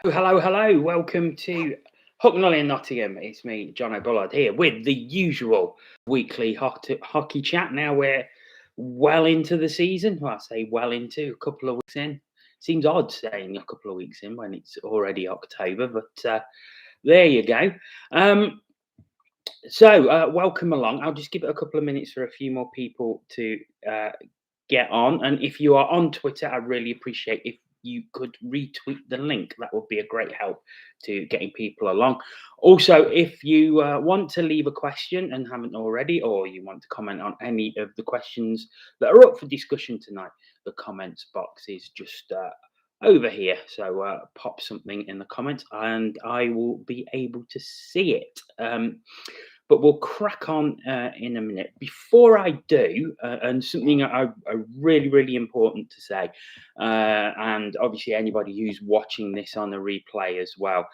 Hello, hello. Welcome to Hucknall in Nottingham. It's me, Jono Bullard, here with the usual weekly hockey chat. Now we're well into the season. Well, I say well into, a couple of weeks in. Seems odd saying a couple of weeks in when it's already October, but there you go. Welcome along. I'll just give it a couple of minutes for a few more people to get on. And if you are on Twitter, I really appreciate if you could retweet the link. That would be a great help to getting people along. Also, if you want to leave a question and haven't already, or you want to comment on any of the questions that are up for discussion tonight, the comments box is just over here. So pop something in the comments and I will be able to see it. But we'll crack on in a minute. Before I do, and something really, really important to say, and obviously anybody who's watching this on a replay as well,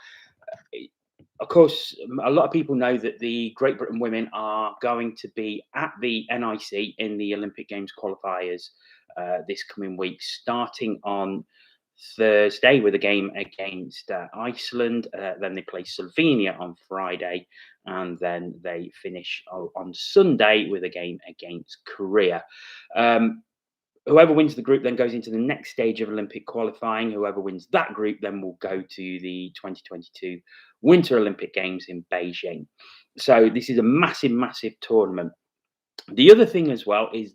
of course, a lot of people know that the Great Britain women are going to be at the NIC in the Olympic Games qualifiers this coming week, starting on Thursday with a game against Iceland. Then they play Slovenia on Friday, and then they finish on Sunday with a game against Korea. Whoever wins the group then goes into the next stage of Olympic qualifying. Whoever wins that group then will go to the 2022 Winter Olympic Games in Beijing. So this is a massive, massive tournament. The other thing as well is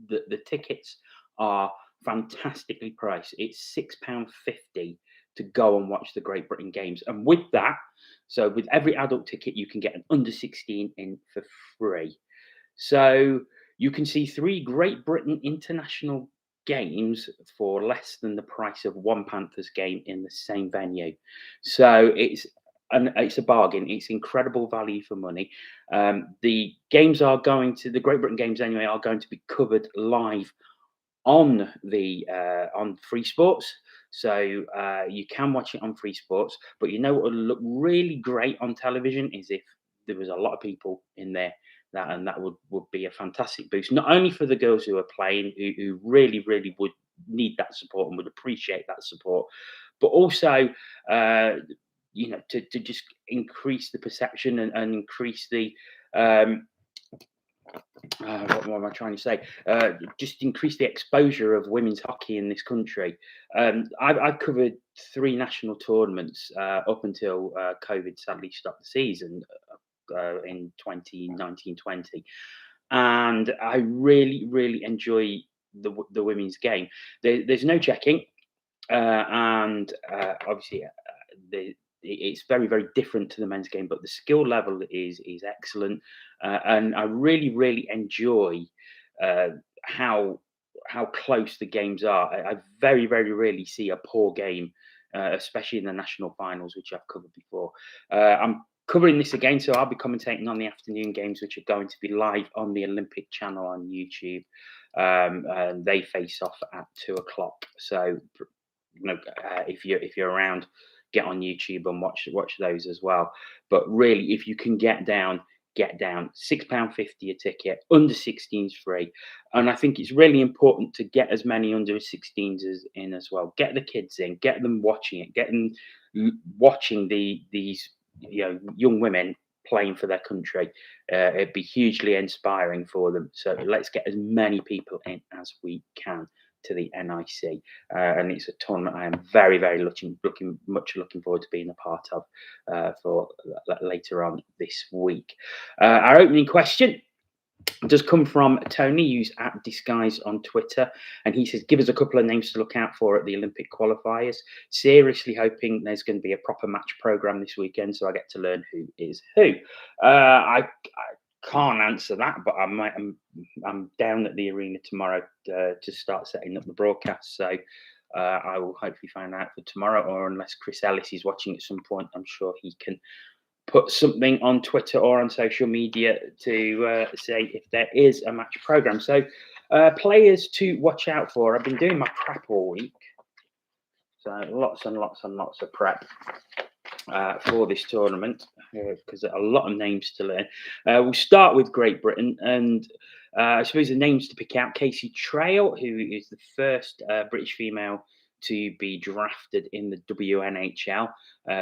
that the tickets are fantastically priced. It's £6.50 to go and watch the Great Britain Games. And with that, so with every adult ticket, you can get an under 16 in for free. So you can see 3 Great Britain international games for less than the price of one Panthers game in the same venue. So it's a bargain. It's incredible value for money. The games are going to the Great Britain games anyway are going to be covered live on the on Free Sports. So you can watch it on Free Sports. But you know what would look really great on television is if there was a lot of people in there. That would be a fantastic boost, not only for the girls who are playing, who really, really would need that support and would appreciate that support, but also, to just increase the perception and increase the, what am I trying to say? Just increase the exposure of women's hockey in this country. I've covered 3 national tournaments up until COVID sadly stopped the season in 2019-20, and I really, really enjoy the women's game. There's no checking, and obviously it's very, very different to the men's game, but the skill level is excellent, and I really, really enjoy how close the games are. I very, very rarely see a poor game, especially in the national finals, which I've covered before. I'm covering this again, so I'll be commentating on the afternoon games, which are going to be live on the Olympic channel on YouTube. And they face off at 2:00. So, if you're around, get on YouTube and watch those as well. But really, if you can get down. £6.50 a ticket, under 16s free, and I think it's really important to get as many under 16s in as well. Get the kids in, get them watching it, get them watching these young women playing for their country. It'd be hugely inspiring for them. So let's get as many people in as we can to the NIC, and it's a tournament I am very, very looking forward to being a part of for later on this week. Our opening question does come from Tony, who's at Disguise on Twitter, and he says, give us a couple of names to look out for at the Olympic qualifiers. Seriously hoping there's going to be a proper match program this weekend, so I get to learn who is who. I can't answer that, but I'm down at the arena tomorrow to start setting up the broadcast, so I will hopefully find out for tomorrow, or unless Chris Ellis is watching at some point, I'm sure he can put something on Twitter or on social media to say if there is a match program. So players to watch out for. I've been doing my prep all week, so lots and lots and lots of prep for this tournament, because there are a lot of names to learn. We'll start with Great Britain, and I suppose the names to pick out: Casey Trail, who is the first British female to be drafted in the WNHL.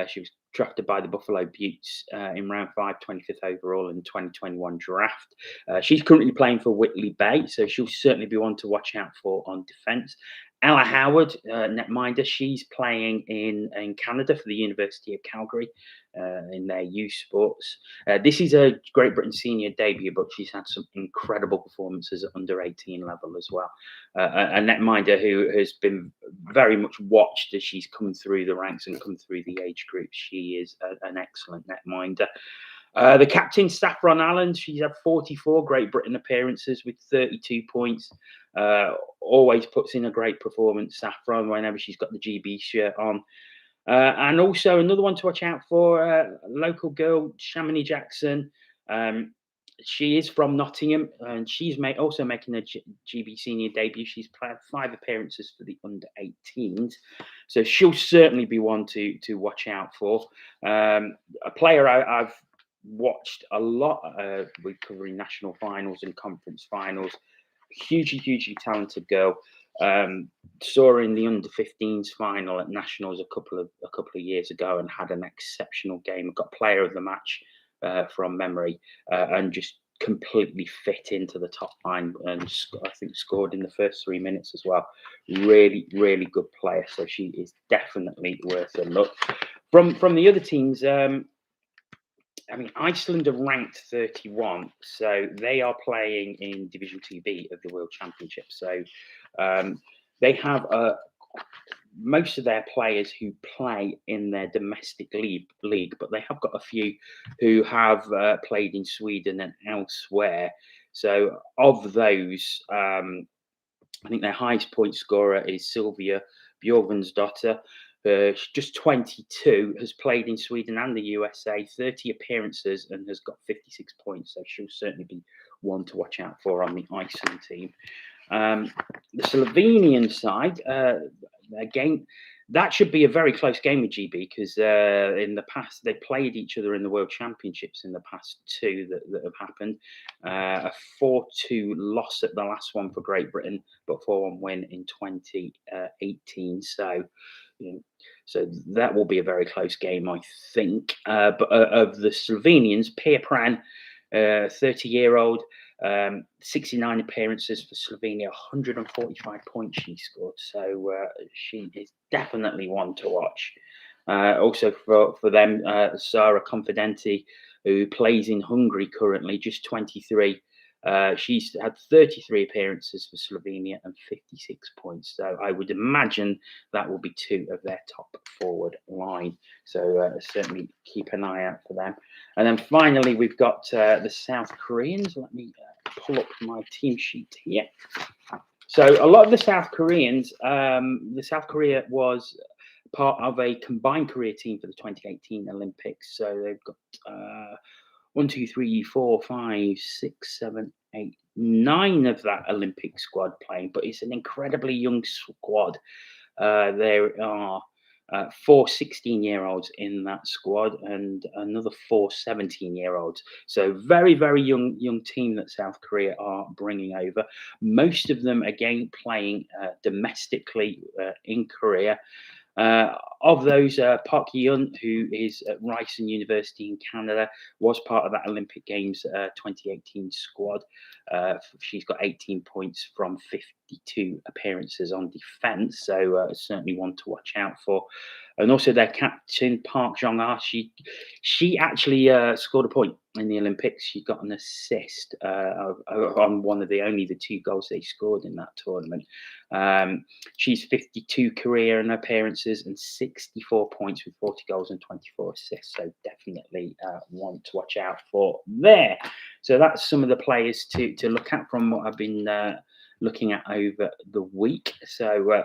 She was drafted by the Buffalo Buttes in round 5, 25th overall in the 2021 draft. She's currently playing for Whitley Bay, so she'll certainly be one to watch out for on defence. Ella Howard, netminder, she's playing in Canada for the University of Calgary in their youth sports. This is a Great Britain senior debut, but she's had some incredible performances at under 18 level as well. A netminder who has been very much watched as she's come through the ranks and come through the age group. She is an excellent netminder. The captain, Saffron Allen, she's had 44 Great Britain appearances with 32 points. Always puts in a great performance, Saffron, whenever she's got the GB shirt on. And also another one to watch out for, local girl, Shamini Jackson. She is from Nottingham, and she's also making a GB senior debut. She's played 5 appearances for the under 18s, so she'll certainly be one to watch out for. A player I've watched a lot with covering national finals and conference finals. Hugely talented girl. Saw her in the under 15s final at nationals a couple of years ago and had an exceptional game. Got player of the match from memory, and just completely fit into the top line, and I think scored in the first 3 minutes as well. Really good player, so she is definitely worth a look. From the other teams, I mean, Iceland are ranked 31, so they are playing in Division 2B of the World Championship. So they have most of their players who play in their domestic league, but they have got a few who have played in Sweden and elsewhere. So of those, I think their highest point scorer is Sylvia Bjorgvinsdottir. She's just 22, has played in Sweden and the USA, 30 appearances, and has got 56 points. So she'll certainly be one to watch out for on the Iceland team. The Slovenian side, again, that should be a very close game with GB, because in the past they played each other in the World Championships in the past 2 that have happened. A 4-2 loss at the last one for Great Britain, but 4-1 win in 2018. So that will be a very close game, I think. But of the Slovenians, Pia Pran, 30-year-old, 69 appearances for Slovenia, 145 points she scored. So she is definitely one to watch. Also for them, Sara Confidenti, who plays in Hungary currently, just 23. She's had 33 appearances for Slovenia and 56 points. So I would imagine that will be 2 of their top forward line. So certainly keep an eye out for them. And then finally, we've got the South Koreans. Let me pull up my team sheet here. So a lot of the South Koreans, South Korea was part of a combined Korea team for the 2018 Olympics. So they've got 1, 2, 3, 4, 5, 6, 7, 8, 9 of that Olympic squad playing, but it's an incredibly young squad. There are 4 16-year-olds in that squad and another 4 17-year-olds. So very young team that South Korea are bringing over. Most of them again playing domestically in Korea. Of those, Park Hyun, who is at Ryerson University in Canada, was part of that Olympic Games 2018 squad. She's got 18 points from 52 appearances on defence, so certainly one to watch out for. And also their captain, Park Jong-ah, she actually scored a point in the Olympics. She got an assist on one of the 2 goals they scored in that tournament. She's 52 career and appearances and 64 points with 40 goals and 24 assists. So definitely one to watch out for there. So that's some of the players to look at from what I've been looking at over the week. So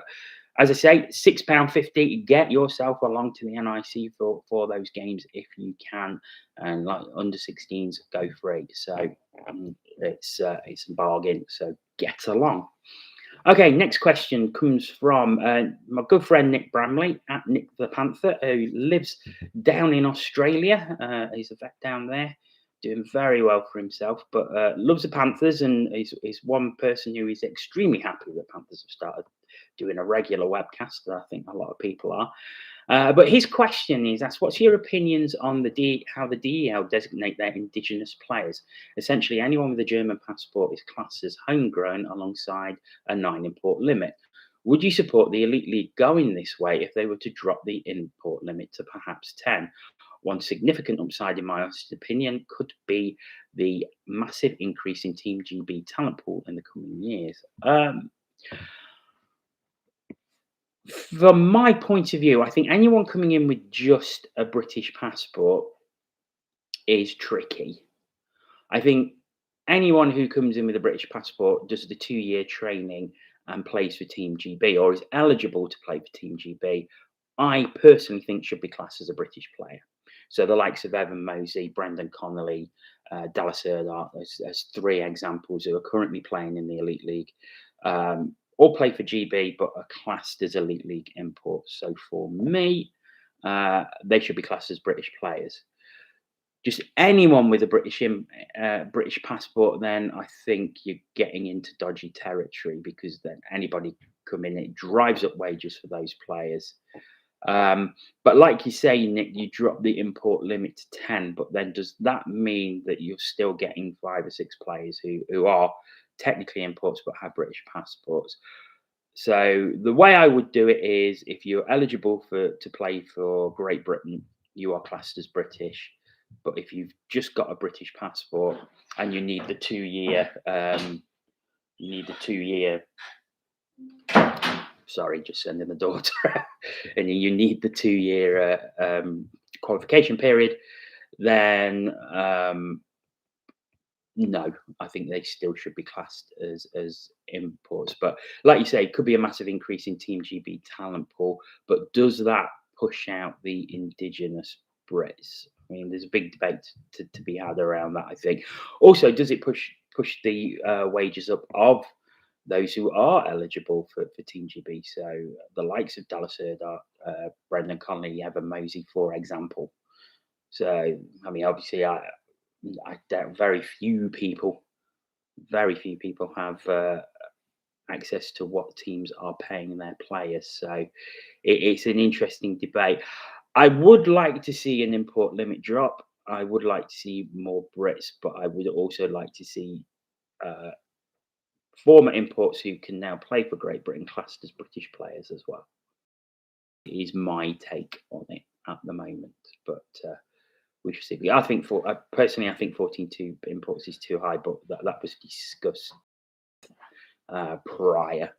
as I say, £6.50. Get yourself along to the NIC for those games if you can, and like under 16s, go free. So it's a bargain. So get along. Okay, next question comes from my good friend Nick Bramley at Nick the Panther, who lives down in Australia. He's a vet down there, doing very well for himself, but loves the Panthers, and is one person who is extremely happy that Panthers have started doing a regular webcast. I think a lot of people are. But his question is asked, what's your opinions on how the DEL designate their indigenous players? Essentially, anyone with a German passport is classed as homegrown alongside a 9 import limit. Would you support the Elite League going this way if they were to drop the import limit to perhaps 10? One significant upside, in my honest opinion, could be the massive increase in Team GB talent pool in the coming years. From my point of view, I think anyone coming in with just a British passport is tricky. I think anyone who comes in with a British passport, does the 2-year training and plays for Team GB, or is eligible to play for Team GB, I personally think should be classed as a British player. So the likes of Evan Mosey, Brendan Connolly, Dallas Erdart, there's 3 examples who are currently playing in the Elite League. All play for GB, but are classed as Elite League imports. So for me, they should be classed as British players. Just anyone with a British passport, then I think you're getting into dodgy territory, because then anybody come in, it drives up wages for those players. But like you say, Nick, you drop the import limit to 10, but then does that mean that you're still getting 5 or 6 players who are technically imports but have British passports? So the way I would do it is, if you're eligible to play for Great Britain, you are classed as British. But if you've just got a British passport and you need the 2-year, sorry, just sending the daughter, and you need the 2-year qualification period, then no, I think they still should be classed as imports. But like you say, it could be a massive increase in Team GB talent pool. But does that push out the indigenous Brits? I mean, there's a big debate to be had around that, I think. Also, does it push the wages up of those who are eligible for Team GB? So the likes of Dallas Erdart, Brendan Connolly, Evan Mosey, for example. So, I mean, obviously, I doubt very few people have access to what teams are paying their players. So it's an interesting debate. I would like to see an import limit drop. I would like to see more Brits, but I would also like to see former imports who can now play for Great Britain classed as British players as well. Is my take on it at the moment, but we shall see. I think personally, I think 14.2 imports is too high, but that was discussed prior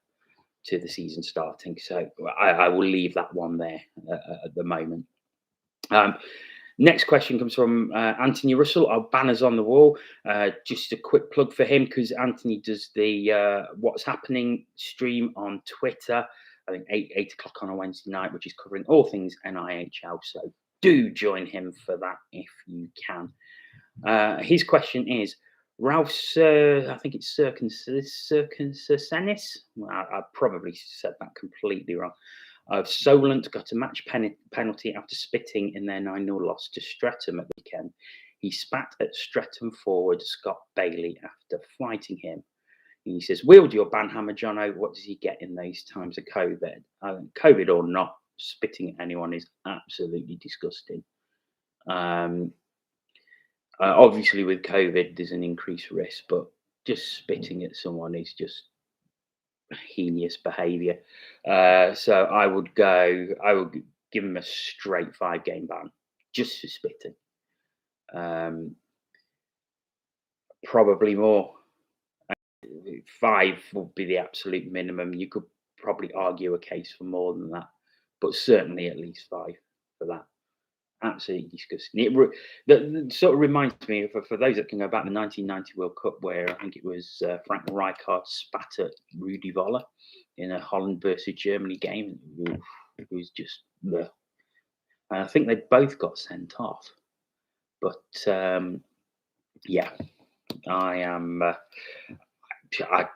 to the season starting. So I will leave that one there at the moment. Next question comes from Anthony Russell. Our banners on the wall. Just a quick plug for him, because Anthony does the What's Happening stream on Twitter. I think 8 o'clock on a Wednesday night, which is covering all things NIHL. So do join him for that if you can. His question is, Ralph I think it's Circumsenis. Well, I probably said that completely wrong. Solent got a match penalty after spitting in their 9-0 loss to Streatham at the weekend. He spat at Streatham forward Scott Bailey after fighting him. And he says, wield your banhammer, Jono. What does he get in those times of COVID? COVID or not, spitting at anyone is absolutely disgusting. Obviously, with COVID, there's an increased risk, but just spitting at someone is just heinous behaviour. So I would give him a straight 5-game ban just for spitting. Probably more. 5 would be the absolute minimum. You could probably argue a case for more than that, but certainly at least 5 for that. Absolutely disgusting. That sort of reminds me, for those that can go back, the 1990 World Cup, where I think it was Frank Rijkaard spat at Rudi Voller in a Holland versus Germany game. It was just, and I think they both got sent off. But yeah, I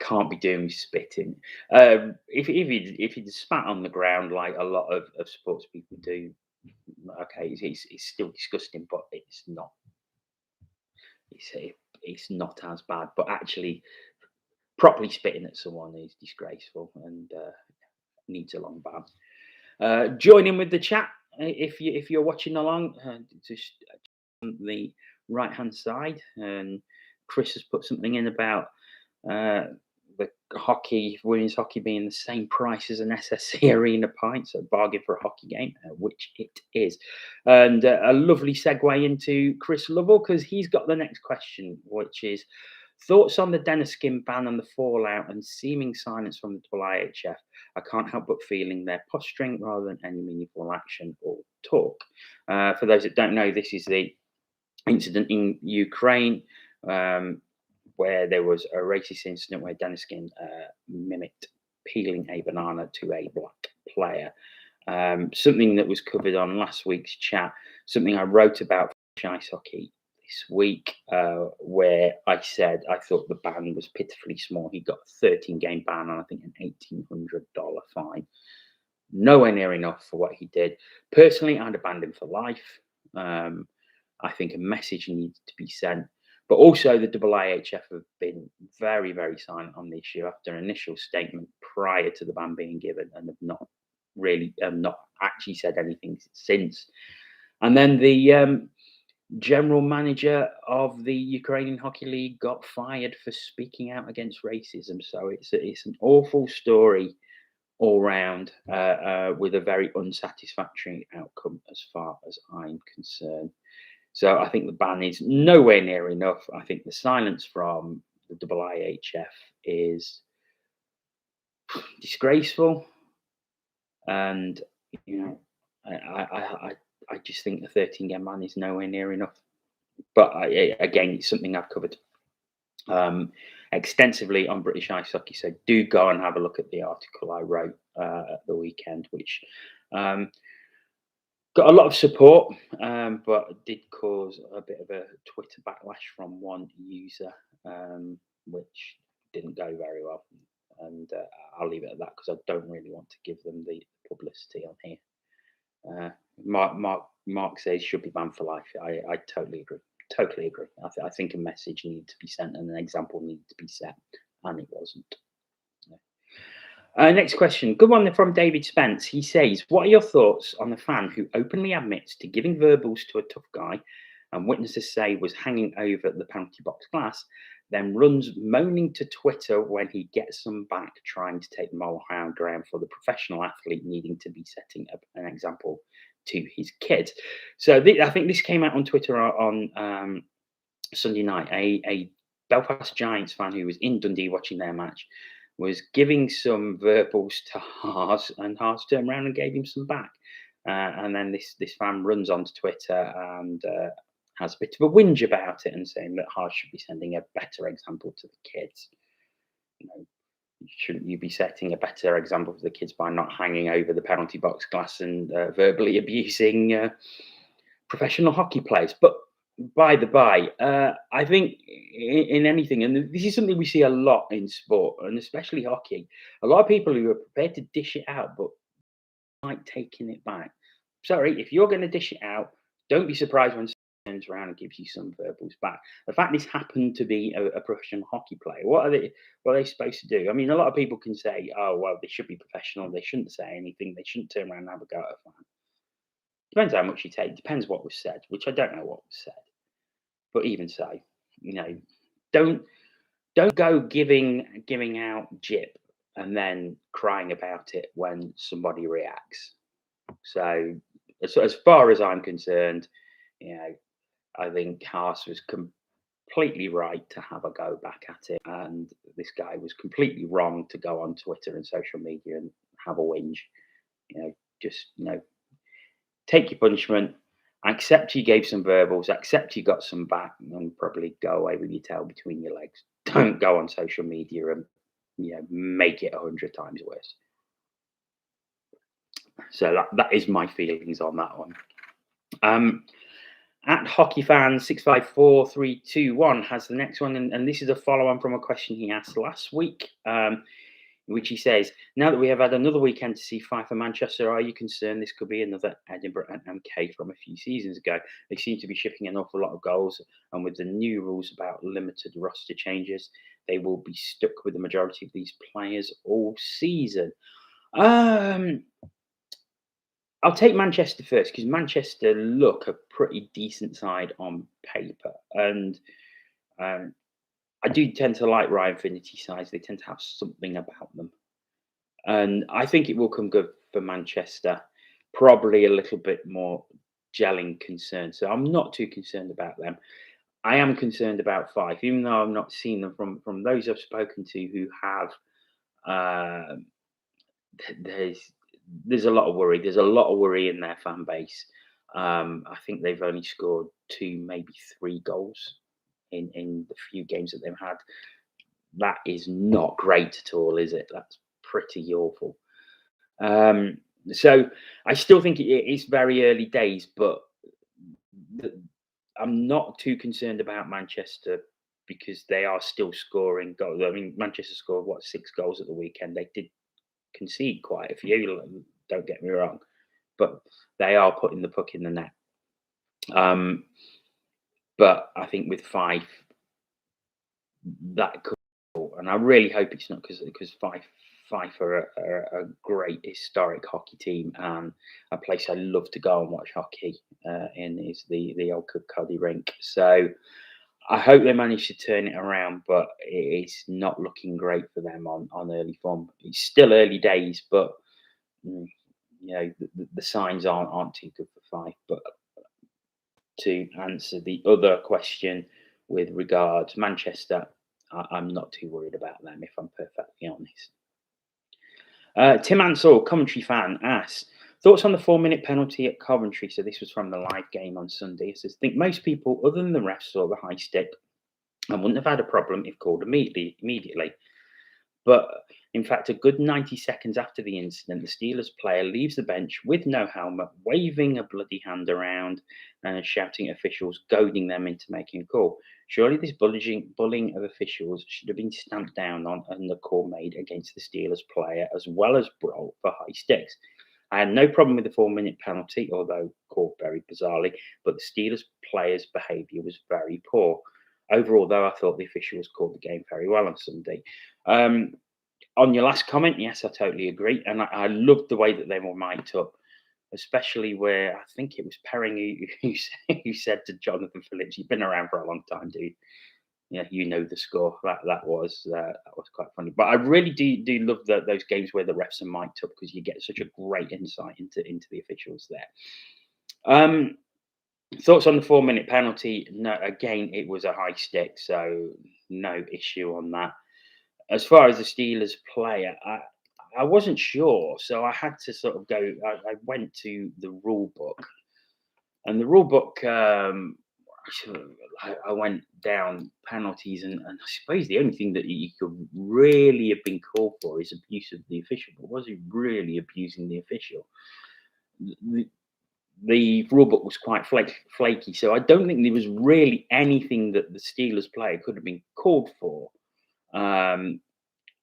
can't be doing spitting. If he'd spat on the ground like a lot of sports people do, okay, it's still disgusting, but it's not. It's not as bad. But actually, properly spitting at someone is disgraceful, and needs a long ban. Join in with the chat if you're watching along. Just on the right hand side, and Chris has put something in about the women's hockey being the same price as an SSC Arena pint, so bargain for a hockey game, which it is. And a lovely segue into Chris Lovell, because he's got the next question, which is thoughts on the Denis Skin Ban and the fallout and seeming silence from the IHF. I can't help but feeling they're posturing rather than any meaningful action or talk. For those that don't know, this is the incident in Ukraine, where there was a racist incident where Denis Skin mimicked peeling a banana to a black player. Something that was covered on last week's chat, something I wrote about for Ice Hockey this week, where I said I thought the ban was pitifully small. He got a 13-game ban and I think an $1,800 fine. Nowhere near enough for what he did. Personally, I'd have banned him for life. I think a message needs to be sent. But also the IIHF have been very, very silent on the issue after an initial statement prior to the ban being given, and have not really not actually said anything since. And then the general manager of the Ukrainian Hockey League got fired for speaking out against racism. So it's an awful story all round, with a very unsatisfactory outcome as far as I'm concerned. So I think the ban is nowhere near enough. I think the silence from the IIHF is disgraceful, and I just think the 13-game ban is nowhere near enough. But again, it's something I've covered extensively on British Ice Hockey. So do go and have a look at the article I wrote at the weekend, which got a lot of support, but did cause a bit of a Twitter backlash from one user, which didn't go very well. And I'll leave it at that because I don't really want to give them the publicity on here. Mark says should be banned for life. I totally agree. Totally agree. I think a message needs to be sent and an example needs to be set, and it wasn't. Next question. Good one from David Spence. He says, what are your thoughts on the fan who openly admits to giving verbals to a tough guy and witnesses say was hanging over the penalty box glass, then runs moaning to Twitter when he gets them back, trying to take the moral high ground for the professional athlete needing to be setting up an example to his kids? So I think this came out on Twitter on Sunday night. A Belfast Giants fan who was in Dundee watching their match was giving some verbals to Haas, and Haas turned around and gave him some back. And then this fan runs onto Twitter and has a bit of a whinge about it and saying that Haas should be sending a better example to the kids. Shouldn't you be setting a better example for the kids by not hanging over the penalty box glass and verbally abusing professional hockey players? But by the by, I think in anything, and this is something we see a lot in sport, and especially hockey, a lot of people who are prepared to dish it out, but like taking it back. Sorry, if you're going to dish it out, don't be surprised when someone turns around and gives you some verbals back. The fact this happened to be a professional hockey player, what are they supposed to do? I mean, a lot of people can say, oh, well, they should be professional. They shouldn't say anything. They shouldn't turn around and have a go at a fan. Depends how much you take. Depends what was said, which I don't know what was said. But even so, don't go giving out jip and then crying about it when somebody reacts. So as far as I'm concerned, I think Haas was completely right to have a go back at it, and this guy was completely wrong to go on Twitter and social media and have a whinge. Take your punishment. Accept you gave some verbals, accept you got some back, and probably go away with your tail between your legs. Don't go on social media and make it 100 times worse. So that is my feelings on that one. At hockeyfan654321 has the next one, and this is a follow-on from a question he asked last week, in which he says, now that we have had another weekend to see Fife and Manchester, are you concerned this could be another Edinburgh and MK from a few seasons ago? They seem to be shipping an awful lot of goals, and with the new rules about limited roster changes, they will be stuck with the majority of these players all season. Um, I'll take Manchester first because Manchester look a pretty decent side on paper, and um, I do tend to like Ryan Finity sides. They tend to have something about them, and I think it will come good for Manchester. Probably a little bit more gelling concern, so I'm not too concerned about them. I am concerned about Fife, even though I've not seen them from those I've spoken to who have. Um there's there's a lot of worry. There's a lot of worry in their fan base. I think they've only scored two, maybe three goals in the few games that they've had. That is not great at all, is it? That's pretty awful. Um, so I still think it is very early days, but th- I'm not too concerned about Manchester because they are still scoring goals. I mean, Manchester scored what, 6 goals at the weekend. They did concede quite a few. Don't get me wrong, but they are putting the puck in the net. Um, but I think with Fife, that could, and I really hope it's not because Fife are a great historic hockey team and a place I love to go and watch hockey in is the old Cuddy rink. So I hope they manage to turn it around, but it's not looking great for them on early form. It's still early days, but mm, the signs aren't too good for Fife. But to answer the other question with regards Manchester, I'm not too worried about them if I'm perfectly honest. Tim Ansell, Coventry fan, asks thoughts on the 4 minute penalty at Coventry. So this was from the live game on Sunday. It says think most people other than the refs saw the high stick and wouldn't have had a problem if called immediately. But in fact, a good 90 seconds after the incident, the Steelers player leaves the bench with no helmet, waving a bloody hand around and shouting at officials, goading them into making a call. Surely this bullying of officials should have been stamped down on and the call made against the Steelers player as well as brawl for high sticks. I had no problem with the 4 minute penalty, although called very bizarrely, but the Steelers player's behaviour was very poor. Overall, though, I thought the officials called the game very well on Sunday. Um, on your last comment, yes, I totally agree, and I loved the way that they were mic'd up, especially where I think it was Perring who said to Jonathan Phillips, "You've been around for a long time, dude. Yeah, you know the score." That was quite funny. But I really do love those games where the refs are mic'd up because you get such a great insight into the officials there. Um, Thoughts on the 4 minute penalty? No, again, it was a high stick, so no issue on that. As far as the Steelers player, I wasn't sure, so I had to sort of go. I went to the rule book, and the rule book. Sort of, I went down penalties, and I suppose the only thing that you could really have been called for is abuse of the official. But was he really abusing the official? The, the rule book was quite flaky, so I don't think there was really anything that the Steelers player could have been called for. Um,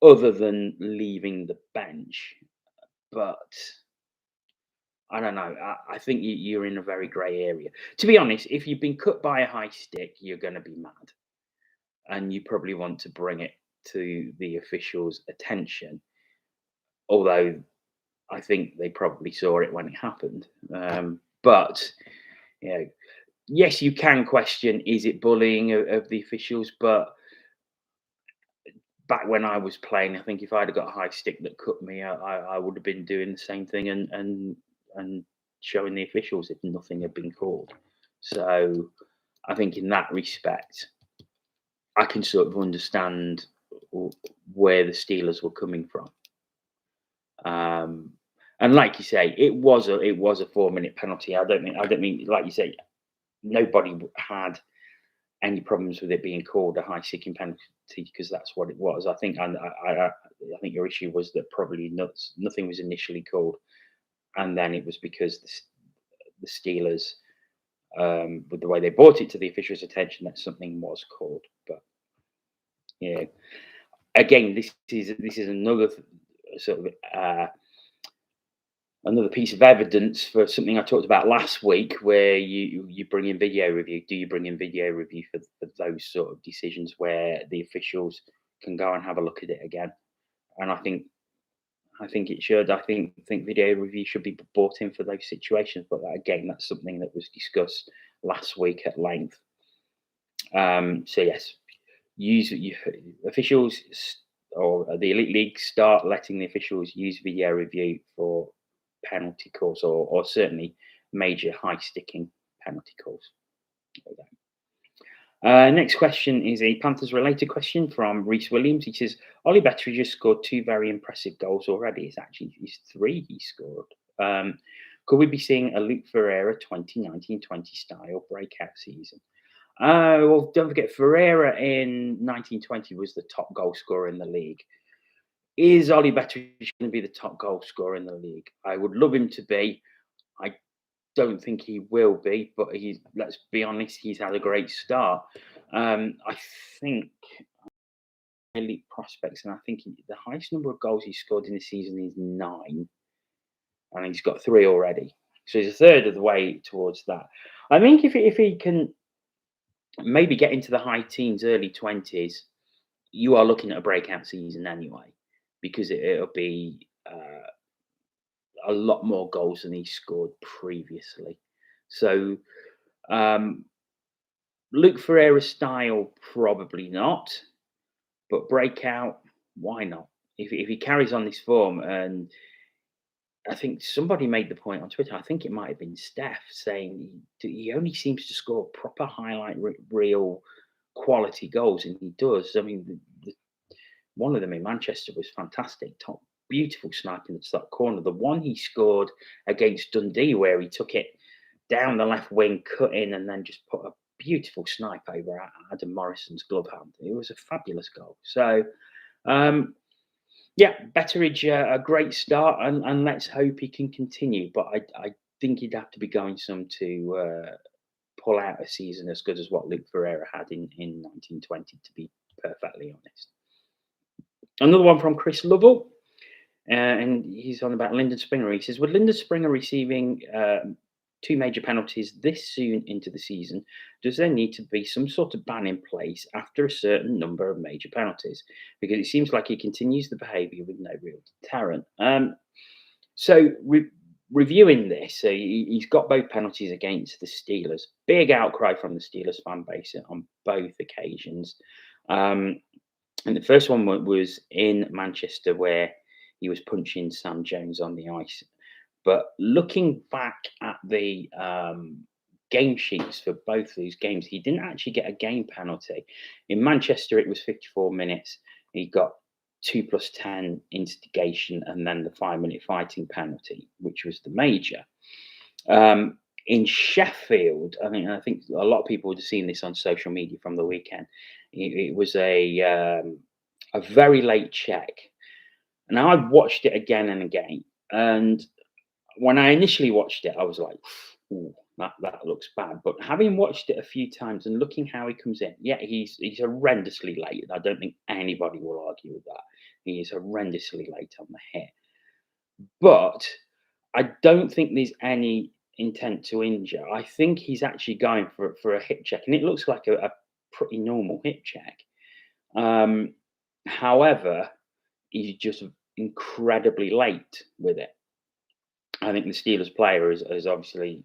Other than leaving the bench. But I don't know. I think you're in a very grey area. To be honest, if you've been cut by a high stick, you're going to be mad, and you probably want to bring it to the officials' attention. Although I think they probably saw it when it happened. But you know, yes, you can question: is it bullying of the officials? But back when I was playing, I think if I'd have got a high stick that cut me, I would have been doing the same thing and showing the officials if nothing had been called. So I think in that respect, I can sort of understand where the Steelers were coming from. Um, and like you say, it was a 4 minute penalty. I don't mean like you say, nobody had any problems with it being called a high sticking penalty because that's what it was. I think your issue was that probably nothing was initially called, and then it was because the Steelers, with the way they brought it to the officials' attention, that something was called. But yeah, again, this is another sort of another piece of evidence for something I talked about last week, where you bring in video review. Do you bring in video review for those sort of decisions where the officials can go and have a look at it again? And I think I think it should. I think video review should be brought in for those situations. But again, that's something that was discussed last week at length. So yes, officials or the elite league start letting the officials use video review for penalty calls or certainly major high sticking penalty calls. Next question is a Panthers related question from Reese Williams. He says, Ollie Betteridge just scored 2 very impressive goals already. It's 3 he scored. Could we be seeing a Luke Ferreira 2019-20 style breakout season? Well, don't forget, Ferreira in 1920 was the top goal scorer in the league. Is Ollie Betteridge going to be the top goal scorer in the league? I would love him to be. I don't think he will be, but let's be honest, he's had a great start. I think elite prospects, and I think the highest number of goals he scored in the season is 9, and he's got 3 already. So he's a third of the way towards that. I think if he can maybe get into the high teens, early 20s, you are looking at a breakout season anyway, because it'll be a lot more goals than he scored previously. So Luke Ferreira style, probably not, but breakout, why not? If he carries on this form, and I think somebody made the point on Twitter, I think it might have been Steph, saying he only seems to score proper highlight reel quality goals, and he does. I mean, one of them in Manchester was fantastic, top beautiful snipe in the top corner. The one he scored against Dundee, where he took it down the left wing, cut in, and then just put a beautiful snipe over Adam Morrison's glove hand. It was a fabulous goal. So, yeah, Betteridge, a great start, and let's hope he can continue. But I think he'd have to be going some to pull out a season as good as what Luke Ferreira had in 1920, to be perfectly honest. Another one from Chris Lovell, and he's on about Lyndon Springer. He says, with Lyndon Springer receiving 2 major penalties this soon into the season, does there need to be some sort of ban in place after a certain number of major penalties? Because it seems like he continues the behaviour with no real deterrent. Reviewing this, he's got both penalties against the Steelers. Big outcry from the Steelers fan base on both occasions. And the first one was in Manchester, where he was punching Sam Jones on the ice. But looking back at the game sheets for both these games, he didn't actually get a game penalty. In Manchester, it was 54 minutes. He got 2 + 10 instigation, and then the 5-minute fighting penalty, which was the major. In Sheffield, I think a lot of people would have seen this on social media from the weekend. It was a very late check. Now, I've watched it again and again, and when I initially watched it, I was like, "Ooh, that looks bad." But having watched it a few times and looking how he comes in, yeah, he's horrendously late. I don't think anybody will argue with that. He is horrendously late on the hit. But I don't think there's any intent to injure. I think he's actually going for a hip check, and it looks like a pretty normal hip check. However, he's just incredibly late with it. I think the Steelers player is obviously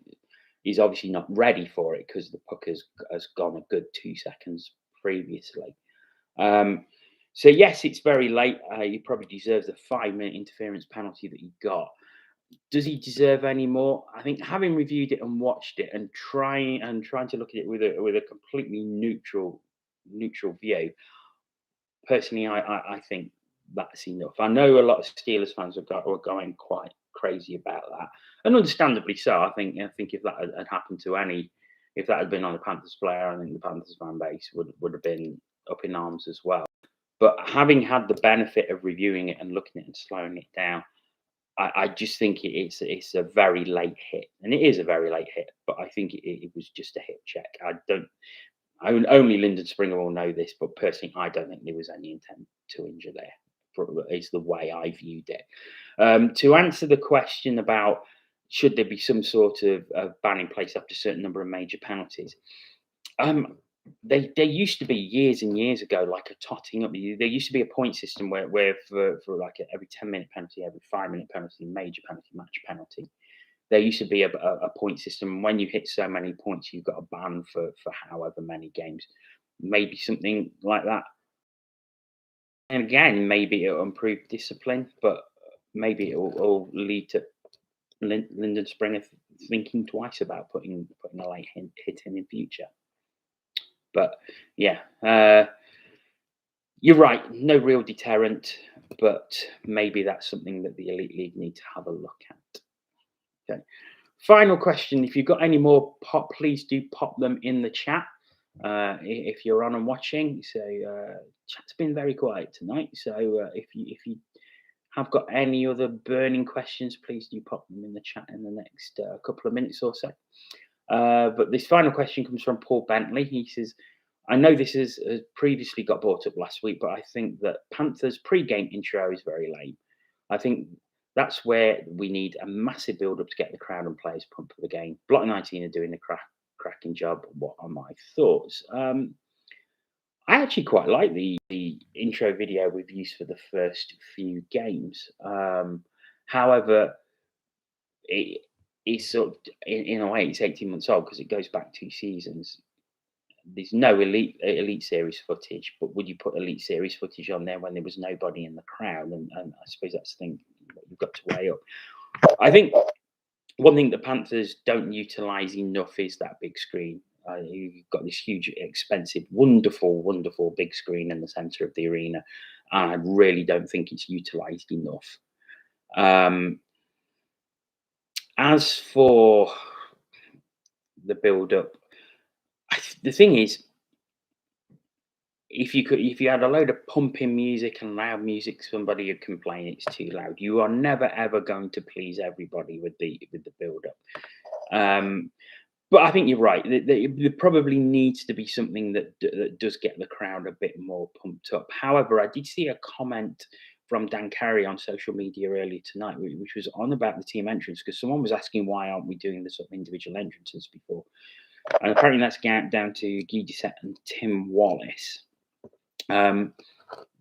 not ready for it, because the puck has gone a good 2 seconds previously. So yes, it's very late. He probably deserves the 5-minute interference penalty that he got. Does he deserve any more? I think, having reviewed it and watched it and trying to look at it with a completely neutral view, personally, I think that's enough. I know a lot of Steelers fans were going quite crazy about that, and understandably so. I think if that had happened to if that had been on a Panthers player, I think the Panthers fan base would have been up in arms as well. But having had the benefit of reviewing it and looking at it and slowing it down, I just think it's a very late hit, and it is a very late hit. But I think it was just a hip check. Only Lyndon Springer will know this, but personally, I don't think there was any intent to injure there. Is the way I viewed it. To answer the question about should there be some sort of ban in place after a certain number of major penalties, There used to be years and years ago, like a totting up. There used to be a point system where for like every 10-minute penalty, every 5-minute penalty, major penalty, match penalty, there used to be a point system. When you hit so many points, you've got a ban for however many games. Maybe something like that. And again, maybe it'll improve discipline, but maybe it'll lead to Lyndon Springer thinking twice about putting a late hit in future. But yeah, you're right. No real deterrent, but maybe that's something that the Elite League need to have a look at. Okay. Final question. If you've got any more, please do pop them in the chat. If you're on and watching, so chat's been very quiet tonight. So if you have got any other burning questions, please do pop them in the chat in the next couple of minutes or so. But this final question comes from Paul Bentley. He says, I know this has previously got brought up last week, but I think that Panthers pre-game intro is very lame. I think that's where we need a massive build-up to get the crowd and players pumped for the game. Block 19 are doing a cracking job. What are my thoughts? I actually quite like the intro video we've used for the first few games. However, it's sort of, in a way, it's 18 months old because it goes back 2 seasons. There's no elite series footage, but would you put elite series footage on there when there was nobody in the crowd? And I suppose that's the thing you've got to weigh up. I think one thing the Panthers don't utilise enough is that big screen. You've got this huge, expensive, wonderful big screen in the centre of the arena, and I really don't think it's utilised enough. As for the build-up, the thing is, if you had a load of pumping music and loud music, somebody would complain it's too loud. You are never ever going to please everybody with the build-up. But I think you're right. There probably needs to be something that does get the crowd a bit more pumped up. However, I did see a comment from Dan Carey on social media earlier tonight, which was on about the team entrance, because someone was asking why aren't we doing the sort of individual entrances before. And apparently that's down to Guy Doucette and Tim Wallace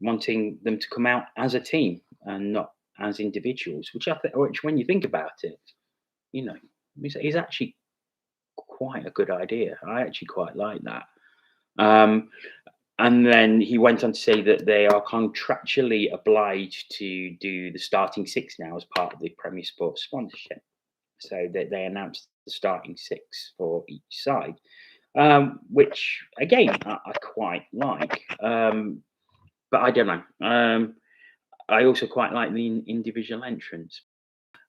wanting them to come out as a team and not as individuals, which when you think about it, is actually quite a good idea. I actually quite like that. And then he went on to say that they are contractually obliged to do the starting 6 now as part of the Premier Sports sponsorship. So they announced the starting 6 for each side, which again I quite like. But I don't know. I also quite like the individual entrance.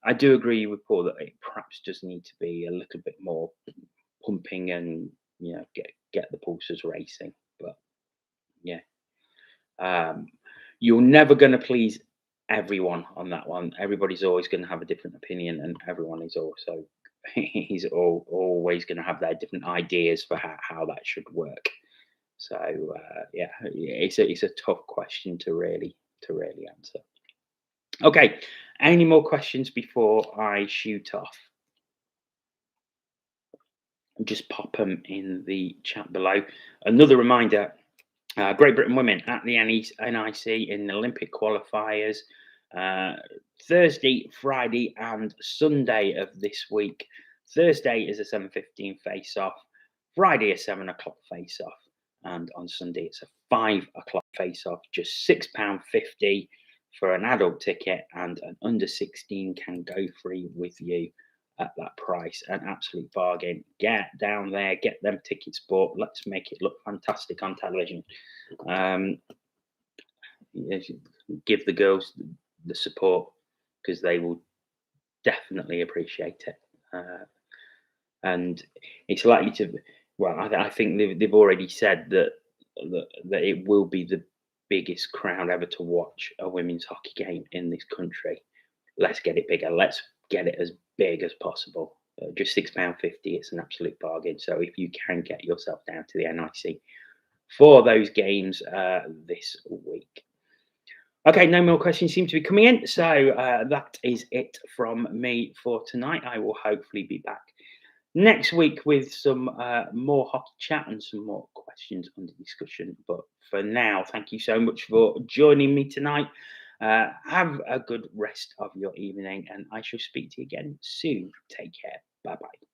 I do agree with Paul that it perhaps does need to be a little bit more pumping and get the pulses racing. But yeah, you're never going to please everyone on that one. Everybody's always going to have a different opinion, and everyone is also always going to have their different ideas for how that should work. So yeah, it's a tough question to really answer. Okay, any more questions before I shoot off? Just pop them in the chat below. Another reminder, Great Britain women at the NIC in the Olympic qualifiers, Thursday, Friday and Sunday of this week. Thursday is a 7:15 face-off, Friday a 7 o'clock face-off, and on Sunday it's a 5 o'clock face-off. Just £6.50 for an adult ticket, and an under 16 can go free with you at that price. An absolute bargain. Get down there, get them tickets bought. Let's make it look fantastic on television. Give the girls the support, because they will definitely appreciate it. And it's likely to. Well, I think they've already said that it will be the biggest crowd ever to watch a women's hockey game in this country. Let's get it bigger. Let's get it as big as possible. Just £6.50. It's an absolute bargain. So if you can get yourself down to the NIC for those games this week. Okay, no more questions seem to be coming in. So that is it from me for tonight. I will hopefully be back next week with some more hockey chat and some more questions. questions under discussion. But for now, thank you so much for joining me tonight. Have a good rest of your evening, and I shall speak to you again soon. Take care. Bye bye.